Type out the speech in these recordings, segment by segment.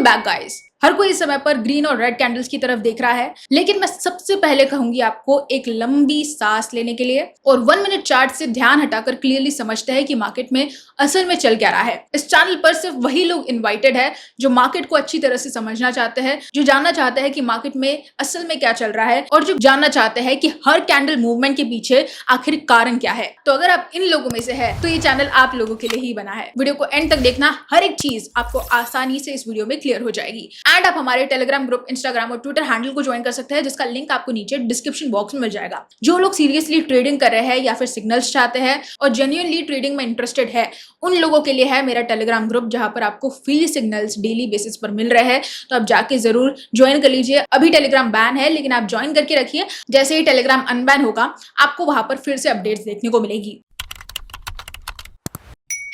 Welcome back guys. हर कोई इस समय पर ग्रीन और रेड कैंडल्स की तरफ देख रहा है, लेकिन मैं सबसे पहले कहूंगी आपको एक लंबी सांस लेने के लिए और 1 मिनट चार्ट से ध्यान हटाकर क्लियरली समझते हैं कि मार्केट में असल में चल क्या रहा है। इस चैनल पर सिर्फ वही लोग इन्वाइटेड है जो मार्केट को अच्छी तरह से समझना चाहते हैं, जो जानना चाहते हैं कि मार्केट में असल में क्या चल रहा है और जो जानना चाहते हैं कि हर कैंडल मूवमेंट के पीछे आखिर कारण क्या है। तो अगर आप इन लोगों में से है तो ये चैनल आप लोगों के लिए ही बना है। वीडियो को एंड तक देखना, हर एक चीज आपको आसानी से इस वीडियो में क्लियर हो जाएगी। एंड आप हमारे टेलीग्राम ग्रुप, इंस्टाग्राम और ट्विटर हैंडल को ज्वाइन कर सकते हैं, जिसका लिंक आपको नीचे डिस्क्रिप्शन बॉक्स में मिल जाएगा। जो लोग सीरियसली ट्रेडिंग कर रहे हैं या फिर सिग्नल्स चाहते हैं और जेन्युइनली ट्रेडिंग में इंटरेस्टेड है, उन लोगों के लिए है मेरा टेलीग्राम ग्रुप, जहां पर आपको फ्री सिग्नल्स डेली बेसिस पर मिल रहे हैं। तो आप जाके जरूर ज्वाइन कर लीजिए। अभी टेलीग्राम बैन है, लेकिन आप ज्वाइन करके रखिए। जैसे ही टेलीग्राम अनबैन होगा, आपको वहां पर फिर से अपडेट्स देखने को मिलेगी।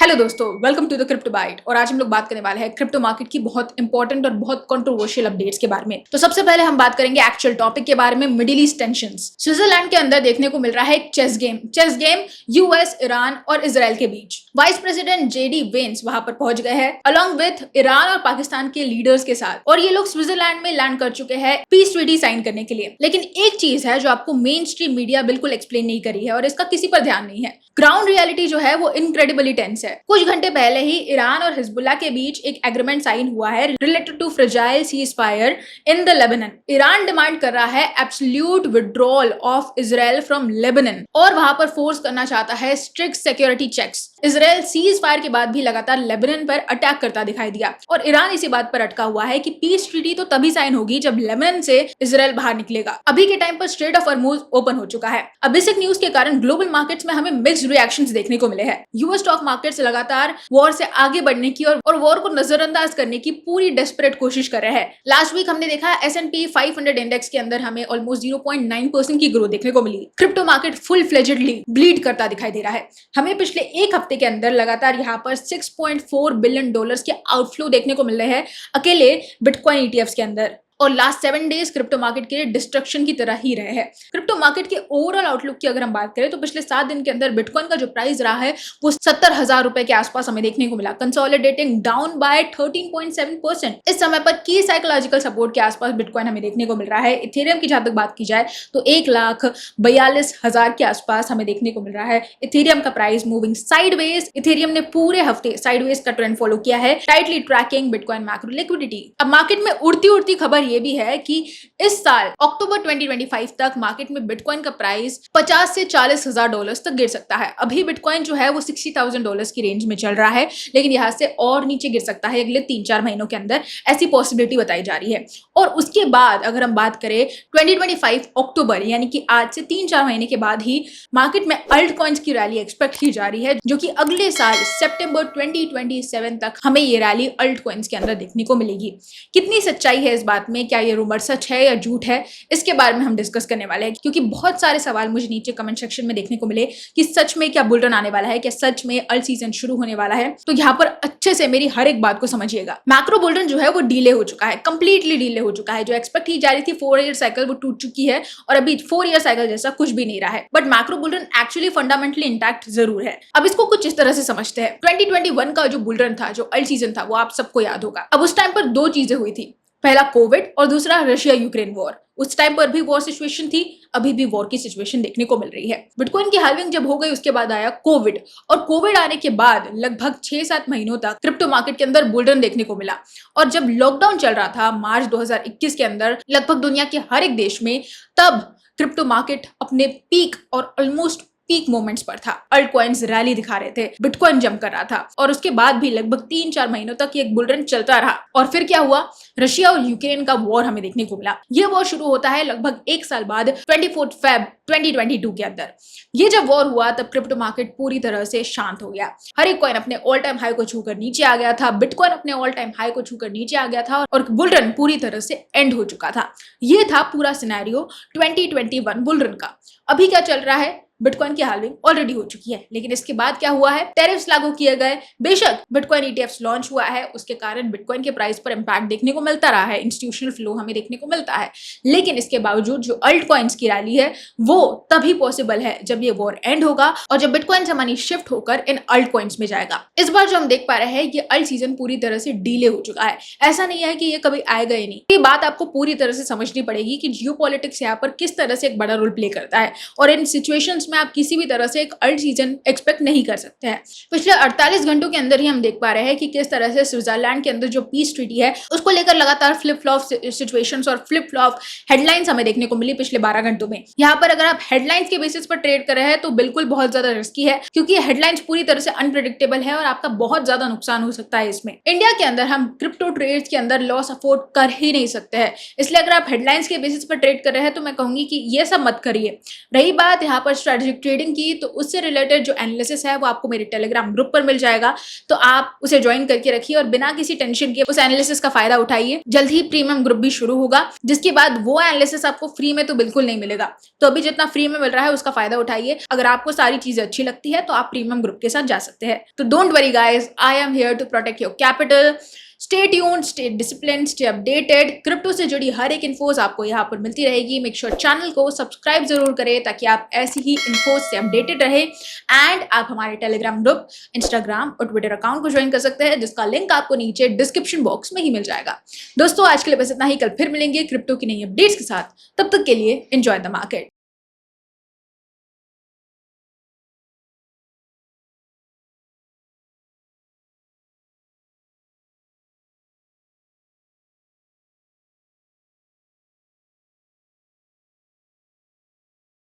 हेलो दोस्तों, welcome to the Crypto Byte. और आज हम लोग बात करने वाले हैं क्रिप्टो मार्केट की बहुत इंपॉर्टेंट और बहुत कंट्रोवर्शियल अपडेट्स के बारे में। तो सबसे पहले हम बात करेंगे एक्चुअल टॉपिक के बारे में, मिडिल ईस्ट टेंशंस। स्विट्जरलैंड के अंदर देखने को मिल रहा है एक चेस गेम यूएस, ईरान और इजराइल के बीच। वाइस प्रेसिडेंट जेडी वेंस वहां पर पहुंच गए हैं अलॉन्ग विथ ईरान और पाकिस्तान के लीडर्स के साथ, और ये लोग स्विट्जरलैंड में लैंड कर चुके हैं पीस ट्रीटी साइन करने के लिए। लेकिन एक चीज है जो आपको मेन स्ट्रीम मीडिया बिल्कुल एक्सप्लेन नहीं करी है और इसका किसी पर ध्यान नहीं है। ग्राउंड रियलिटी जो है वो इनक्रेडिबली टेंस है। कुछ घंटे पहले ही ईरान और हिजबुल्लाह के बीच एक एग्रीमेंट साइन हुआ है related to fragile ceasefire in the Lebanon. Iran demand कर रहा है absolute withdrawal of Israel from Lebanon और वहां पर फोर्स करना चाहता है strict security checks. Israel ceasefire के बाद भी लगातार लेबनान पर अटैक करता दिखाई दिया और ईरान इसी बात पर अटका हुआ है कि पीस ट्रीटी तो तभी साइन होगी जब लेबनान से इजराइल बाहर निकलेगा। अभी के टाइम पर स्ट्रेट ऑफ हॉर्मुज ओपन हो चुका है। अब इस न्यूज के कारण ग्लोबल मार्केट्स में हमें मिक्स्ड रिएक्शंस देखने को मिले हैं। यूएस स्टॉक मार्केट्स लगातार वॉर से आगे बढ़ने की और वॉर को नजरअंदाज करने की पूरी डेस्परेट कोशिश कर रहे हैं। लास्ट वीक हमने देखा S&P 500 इंडेक्स के अंदर हमें ऑलमोस्ट 0.9% की ग्रोथ देखने को मिली। Crypto market full fledgedly bleed करता दिखाई दे रहा है। हमें पिछले एक हफ्ते के अंदर लगातार यहाँ पर $6.4 बिलियन के आउटफ्लो देखने को मिल रहे हैं अकेले बिटकॉइन ETFs के अंदर। और लास्ट 7 डेज क्रिप्टो मार्केट के लिए डिस्ट्रक्शन की तरह ही रहे हैं। क्रिप्टो मार्केट के ओवरऑल आउटलुक की अगर हम बात करें तो पिछले 7 दिन के अंदर बिटकॉइन का जो प्राइस रहा है वो 70,000 रुपए के आसपास हमें देखने को मिला, कंसोलिडेटिंग डाउन बाय 13.7%। इस समय पर की साइकोलॉजिकल सपोर्ट के आसपास बिटकॉइन हमें देखने को मिल रहा है। इथेरियम की जहां तक बात की जाए तो 1,42,000 के आसपास हमें देखने को मिल रहा है इथेरियम का प्राइस मूविंग साइडवेज। इथेरियम ने पूरे हफ्ते साइडवेज का ट्रेंड फॉलो किया है, tightly tracking bitcoin macro liquidity. अब मार्केट में उड़ती खबर ये भी है कि इस साल अक्टूबर 2025 तक मार्केट में बिटकॉइन का प्राइस 50 से 40,000 डॉलर्स तक गिर सकता है। अभी बिटकॉइन जो है वो $60,000 की रेंज में चल रहा है, लेकिन यहां से और नीचे गिर सकता है अगले 3-4 महीनों के अंदर, ऐसी पॉसिबिलिटी बताई जा रही है। और उसके बाद अगर हम बात करें 2025 अक्टूबर यानी कि आज से 3-4 महीने के बाद ही मार्केट में अल्ट कॉइन्स की रैली एक्सपेक्ट की जा रही है, जो कि अगले साल सितंबर 2027 तक हमें ये रैली अल्ट कॉइन्स के अंदर देखने को मिलेगी। कितनी सच्चाई है इस बात में, क्या ये रूमर सच है या झूठ है, इसके बारे में हम डिस्कस करने वाले हैं, क्योंकि बहुत सारे सवाल मुझे नीचे कमेंट सेक्शन में देखने को मिले कि सच में क्या बुल रन आने वाला है, क्या सच में अल्ट सीजन शुरू होने वाला है। तो यहाँ पर अच्छे से मेरी हर एक बात को समझिएगा। मैक्रो बुल रन जो है वो डिले हो चुका है, कंप्लीटली डिले हो चुका है। जो एक्सपेक्ट की जा रही थी 4 ईयर साइकिल वो टूट चुकी है और अभी 4 ईयर साइकिल जैसा कुछ भी नहीं रहा है। But macro bull run actually fundamentally intact जरूर है। अब इसको कुछ इस तरह से समझते हैं। 2021 का जो बुल रन था, जो अल्ट सीजन था, वो आप सबको याद होगा। अब उस टाइम पर 2 चीजें हुई थी, पहला कोविड और दूसरा रशिया यूक्रेन वॉर। उस टाइम पर भी वॉर सिचुएशन थी, अभी भी वॉर की सिचुएशन देखने को मिल रही है। बिटकॉइन की हाल्विंग जब हो गई उसके बाद आया कोविड, और कोविड आने के बाद लगभग 6-7 महीनों तक क्रिप्टो मार्केट के अंदर बुल रन देखने को मिला। और जब लॉकडाउन चल रहा था मार्च 2021 के अंदर लगभग दुनिया के हर एक देश में, तब क्रिप्टो मार्केट अपने पीक और ऑलमोस्ट पीक मोमेंट्स पर था। अल्ट कॉइन्स रैली दिखा रहे थे, बिटकॉइन जंप कर रहा था, और उसके बाद भी लगभग 3-4 महीनों तक ये एक बुल रन चलता रहा। और फिर क्या हुआ, रशिया और यूक्रेन का वॉर हमें देखने को मिला। ये वॉर शुरू होता है लगभग 1 साल बाद 24 फेब 2022 के अंदर। ये जब वॉर हुआ तब क्रिप्टो मार्केट पूरी तरह से शांत हो गया। हर एक कॉइन अपने ऑल टाइम हाई को छूकर नीचे आ गया था, बिटकॉइन अपने ऑल टाइम हाई को छूकर नीचे आ गया था और बुल रन पूरी तरह से एंड हो चुका था। ये था पूरा सिनेरियो 2021 बुल रन का। अभी क्या चल रहा है, बिटकॉइन की हाल्विंग ऑलरेडी हो चुकी है। लेकिन इसके बाद क्या हुआ है, टैरिफ्स लागू किए गए। बेशक बिटकॉइन ईटीएफ्स लॉन्च हुआ है, उसके कारण बिटकॉइन के प्राइस पर इंपैक्ट देखने को मिलता रहा है, इंस्टीट्यूशनल फ्लो हमें देखने को मिलता है, लेकिन इसके बावजूद जो अल्ट कॉइन्स की रैली है वो तभी पॉसिबल है जब ये वॉर एंड होगा और जब बिटकॉइन से मनी शिफ्ट होकर इन अल्ट कॉइन्स में जाएगा। इस बार जो हम देख पा रहे हैं ये अल्ट सीजन पूरी तरह से डीले हो चुका है। ऐसा नहीं है कि ये कभी आएगा ही नहीं। ये बात आपको पूरी तरह से समझनी पड़ेगी कि जियोपॉलिटिक्स यहाँ पर किस तरह से एक बड़ा रोल प्ले करता है और इन सिचुएशंस में आप किसी भी तरह से एक अल्ट सीजन एक्सपेक्ट नहीं कर सकते हैं। पिछले 48 घंटों के अंदर ही हम देख पा रहे हैं कि किस तरह से स्विट्जरलैंड के अंदर जो पीस ट्रीटी है उसको लेकर लगातार फ्लिप फ्लॉप सिचुएशंस और फ्लिप फ्लॉप हेडलाइंस हमें देखने को मिली पिछले 12 घंटों में। यहाँ पर अगर आप हेडलाइंस के बेसिस पर ट्रेड कर रहे हैं तो बिल्कुल बहुत ज्यादा रिस्की है, क्योंकि हेडलाइंस पूरी तरह से अनप्रेडिक्टेबल है और आपका बहुत ज्यादा नुकसान हो सकता है इसमें। इंडिया के अंदर हम क्रिप्टो ट्रेड्स के अंदर लॉस अफोर्ड कर ही नहीं सकते हैं, इसलिए अगर आप हेडलाइंस के बेसिस पर ट्रेड कर रहे हैं तो मैं कहूंगी कि ये सब मत करिए। रही बात यहाँ पर स्ट्रेटेजिक ट्रेडिंग की, तो उससे रिलेटेड जो एनालिसिस है वो आपको मेरे टेलीग्राम ग्रुप पर मिल जाएगा, तो आप उसे ज्वाइन करके रखिए और बिना किसी टेंशन के उस एनालिसिस का फायदा उठाइए। जल्द ही प्रीमियम ग्रुप भी शुरू होगा, जिसके बाद वो एनालिसिस आपको फ्री में तो बिल्कुल नहीं मिलेगा, तो अभी जितना फ्री में मिल रहा है उसका फायदा उठाइए। अगर आपको सारी चीजें अच्छी लगती है तो आप प्रीमियम ग्रुप के साथ जा सकते हैं। तो don't worry guys, I am here to protect your capital. Stay tuned, stay discipline, stay updated. Crypto से जुड़ी हर एक इन्फोज आपको यहाँ पर मिलती रहेगी। मेक श्योर चैनल को सब्सक्राइब जरूर करें ताकि आप ऐसी ही इन्फोज से अपडेटेड रहे। एंड आप हमारे टेलीग्राम ग्रुप, इंस्टाग्राम और ट्विटर अकाउंट को ज्वाइन कर सकते हैं, जिसका लिंक आपको नीचे डिस्क्रिप्शन बॉक्स में ही मिल जाएगा। दोस्तों आज के लिए बस इतना ही, कल फिर मिलेंगे क्रिप्टो की नई अपडेट्स के साथ। तब तक के लिए एंजॉय द मार्केट।